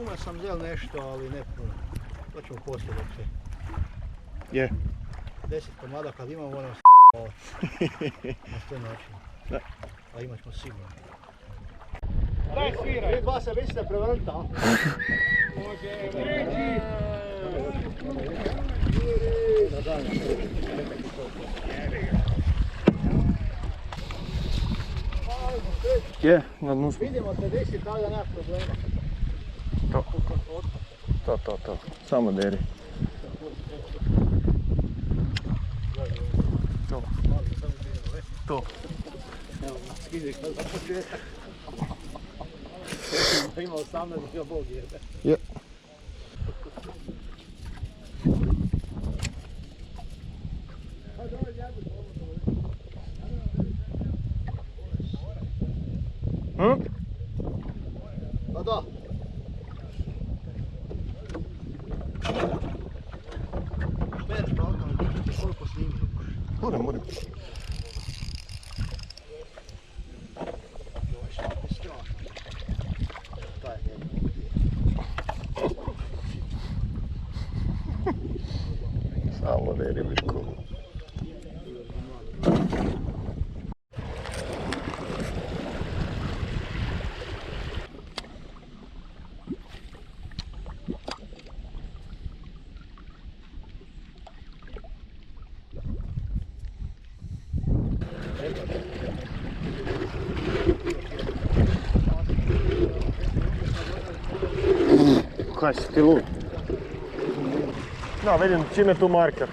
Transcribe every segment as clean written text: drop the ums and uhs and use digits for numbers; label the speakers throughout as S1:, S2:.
S1: Uma sam zel nešto, ali ne puno. To ćemo poslije dok se...
S2: Je.
S1: 10 komada kad imamo, moramo na sve načine. A imat ćemo sigurno.
S3: Daj sviraj!
S1: Vi dva se mislite prevrnta, a?
S3: Može, treći!
S2: Je, na dnu smo.
S1: Vidimo te desi, tako da nema problema.
S2: To. Samo deri. To.
S1: Evo, skidi kad za početak. Ima 18, bio Bog jebe.
S2: Je.
S1: Pa da. Šmerš Balkan, koliko snimi?
S2: Moram. Samo deri Mirko. Kaj si ti lud? Da, vidim čim je tu marker.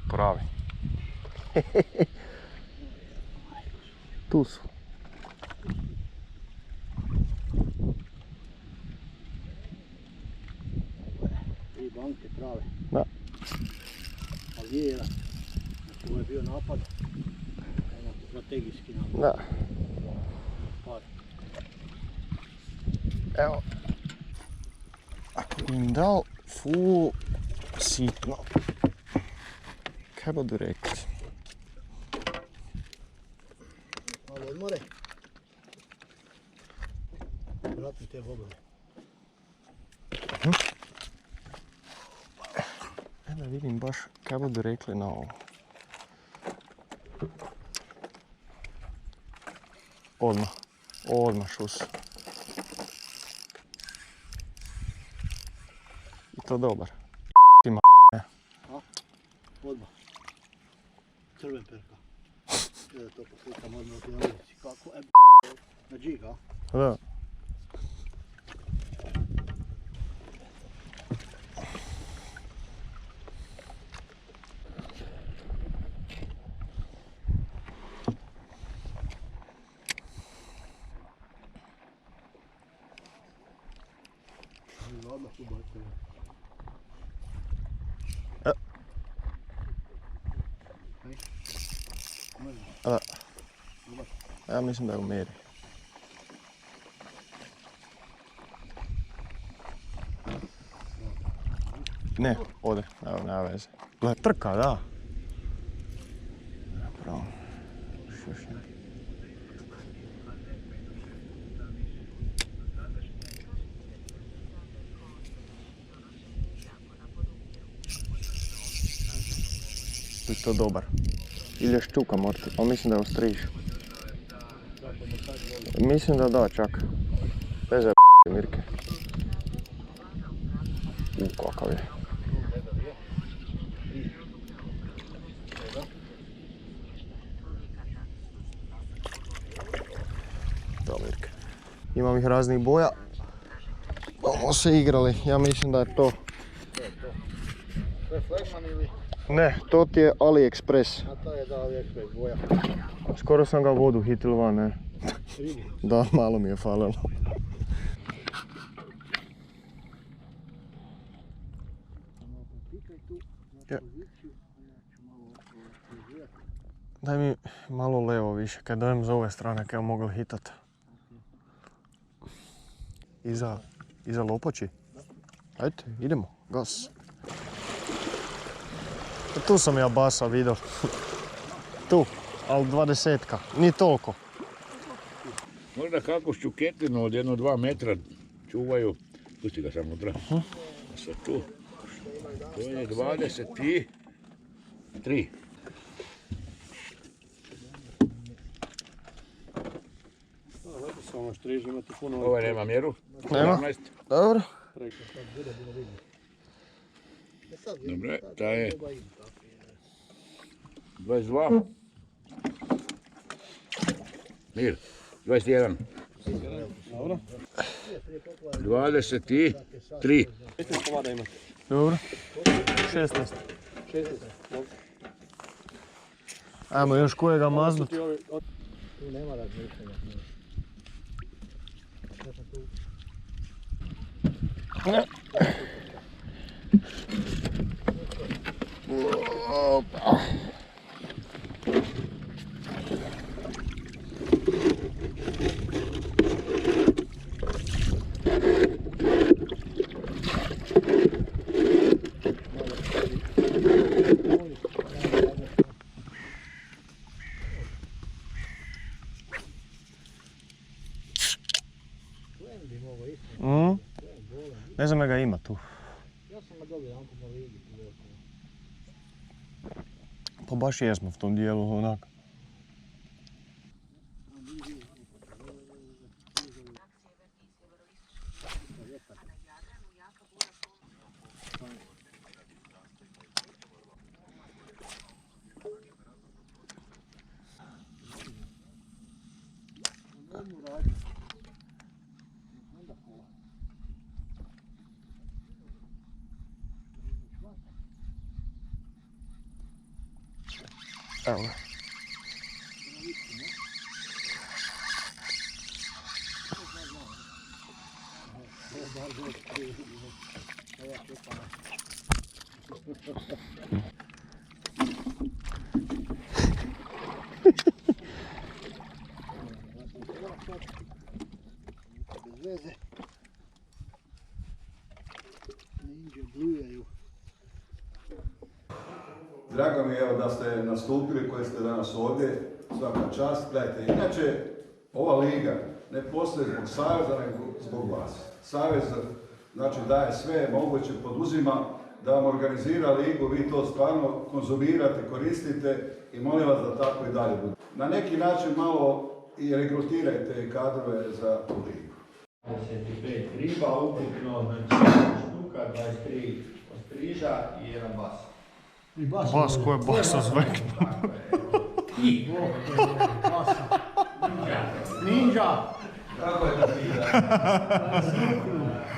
S2: Pravi. Tu su.
S1: I banke prave.
S2: Da.
S1: Ali je jedan. Znači ovo je bio napad. Ono, strategijski napad.
S2: Da.
S1: Par.
S2: Evo. Ako bi im dao full sitno. Kaj budu rekli?
S1: Malo odmore. Vratim te bobove.
S2: Da vidim baš kaj budu rekli na ovo. Odmah šus. I to dobar.
S1: Odmah. Crven perka. Da to poslikam odmah ti na ulici. Kako? Na džiga?
S2: Da.
S1: Odmah tu bacaju.
S2: Da. Ja mislim da je u mjeri. Ne, ode, evo, nema veze. Gle, trka, da. Bravo. Još jedan. I to dobar. Ili je ščuka morti, ali mislim da je ostriž. Mislim da čak. Bez je Mirke. Kakav je. Da, Mirke. Imam ih raznih boja. Bomo se igrali, ja mislim da je to.
S1: To je Flagman ili?
S2: Ne, to ti je AliExpress.
S1: A to je da AliExpress boja.
S2: Skoro sam ga vodu hitil van, ne. Da, malo mi je falilo. Daj mi malo levo više, kad dojem s ove strane, kad mogli hitat. Iza Iza Lopoči? Ajde, idemo, gas. Tu sam ja basa vidio. Tu, ali 20-ka, ni toliko.
S4: Možda kako ščuketinu od 1-2 metra čuvaju. Pusti ga samo unutra. Sad tu. To je 23.
S3: Samo striž, imate puno...
S4: Ovaj nema mjeru.
S2: Nema?
S4: 17.
S2: Dobro.
S4: Dobre, ta je 22. Mir, 21.
S3: Dobro.
S4: 23.
S3: 16 komada imate.
S2: Dobro. 16.
S3: 16. Dobro.
S2: Ajmo još kojega maznut.
S1: Tu nema razmišljanja.
S2: Ne znam da ga ima tu.
S1: Ja sam ga dobio jedanput na ligi.
S2: Pa baš jesmo v tom dijelu onak. Evo ga.
S1: Bez veze. Ninja blujaju.
S5: Drago mi je evo da ste nastupili, koji ste danas ovdje, svaka čast. Gledajte, inače ova liga ne postoji zbog saveza, nego zbog vas. Savez znači daje sve moguće, poduzima da vam organizira ligu, vi to stvarno konzumirate, koristite i molim vas da tako i dalje bude. Na neki način malo i regrutirajte kadrove za tu ligu.
S6: 25 riba, ukupno znači štuka, 23 ostriža i jedan bas.
S2: Bas, ko je basa zvek?
S1: Ninja!
S6: Kako je to pita?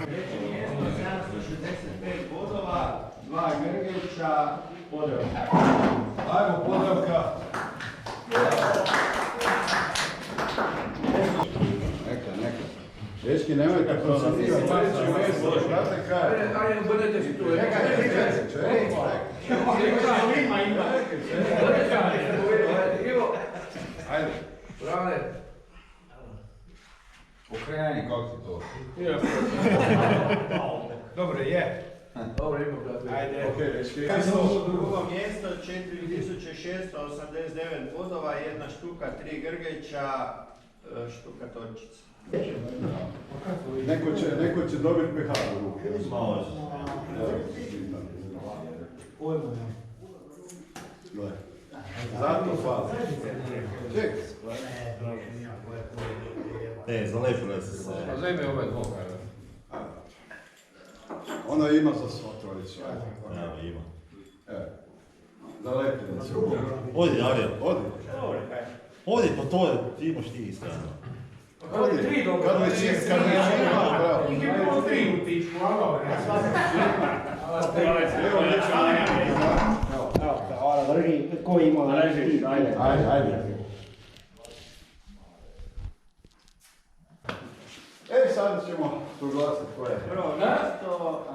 S6: Treće mjesto, 765 bodova, 2 Grgića, Podravka.
S5: Ajmo, Podravka! Neka. Dečki, nemojte procesirati treće mjesto, znate kaj?
S6: Ajde, budete si tu.
S5: Čekaj. Ajde.
S6: Brane.
S5: Okreni kako ti to.
S3: Dobro, je.
S6: Dobro, ima brate.
S3: Ajde.
S5: Ok, dečki.
S6: Drugo mjesto, 4689 bodova, jedna štuka, 3 Grgića, štuka torčica.
S5: Neko će dobiti PH u ruke. Zato hvala. Ček.
S7: Zalepile se.
S6: Zajme ove dvoga.
S5: Ona ima za svo trojicu.
S7: Evo, ima.
S5: Zalepile se.
S7: Odi, Arija.
S5: Odi.
S7: Odi, pa to je, ti imaš ti istrano.
S5: Odi. Kad već ima, bravo.
S3: Ih je bilo 3 u tičku, ali
S1: Hvala, drži, ko ima?
S5: Ajde. Sad ćemo proglasiti koje je.
S6: Prvo mjesto,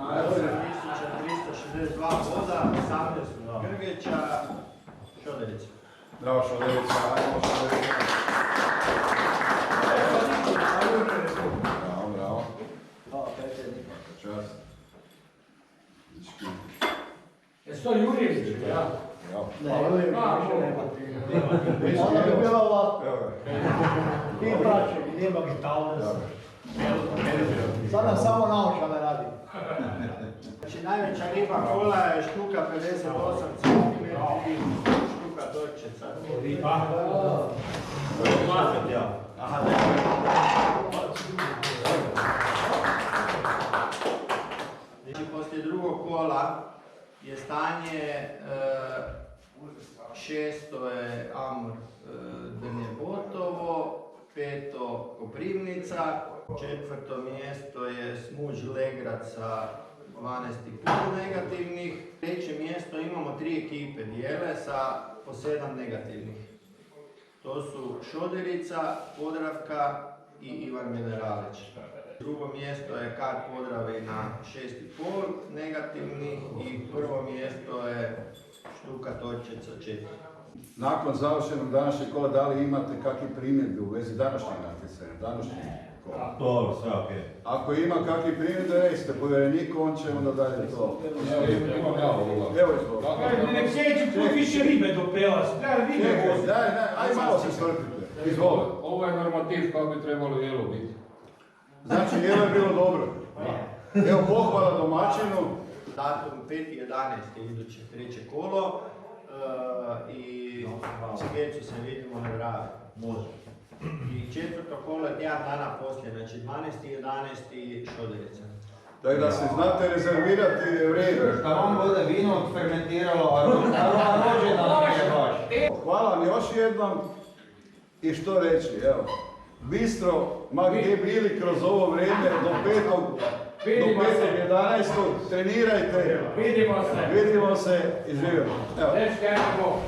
S6: 8362 boda, 18 Grgića, Šoderića.
S5: Bravo Šoderića, ajmo Šoderića. Bravo.
S6: Hvala, Peter. Jesu to Jurjević, ja?
S1: Ne, više nema.
S5: Viski,
S1: Onda bi
S5: evo.
S1: bila ovako.
S5: Evo ga.
S1: Ti praćeg, nema mi talne. Sad nam samo naočale radi.
S6: Znači najveća riba kola je štuka 58 cm i štuka torčeca.
S3: Riba.
S6: Aha, znači poslije drugog kola je stanje 6. je Amur Drnje Botovo, 5. Koprivnica, 4. mjesto je Smuđ Legrad sa 12,5 negativnih. 3. mjesto imamo 3 ekipe dijele sa po 7 negativnih. To su Šoderica, Podravka i Ivan Mineralić. Drugo mjesto je Kar Podravi na 6,5 negativnih i prvo mjesto je Štuka Torčeca 4.
S5: Nakon završenog današnjeg kola, da li imate kakve primjedbe u vezi današnjeg natjecanja, današnjeg kola?
S7: Dobro, sve okej.
S5: Ako ima kakve primjedbe, recite povjereniku, on će onda dalje to. Evo izvolite.
S3: Nek sljedeći put više ribe dopela, treba ribe voziti.
S5: Aj malo se strpite. Izvolite.
S4: Ovo je normativ kako bi trebalo jelo biti.
S5: Znači, jelo je bilo dobro. Evo pohvala domaćinu.
S6: Datum 5.11. iduće treće kolo i Cigecu se vidimo na Dravi.
S7: Može.
S6: I 4. kolo je tjedan dana poslije, znači 12.11. Šoderica.
S5: Tako da se znate rezervirati vrijeme.
S8: Da vam bude vino fermentiralo, a rođena nije baš.
S5: Hvala vam još jednom i što reći, evo. Bistro, ma gdje bili kroz ovo vrijeme do 5.11. trenirajte. Vidimo se i živimo. Evo.
S3: Let's go.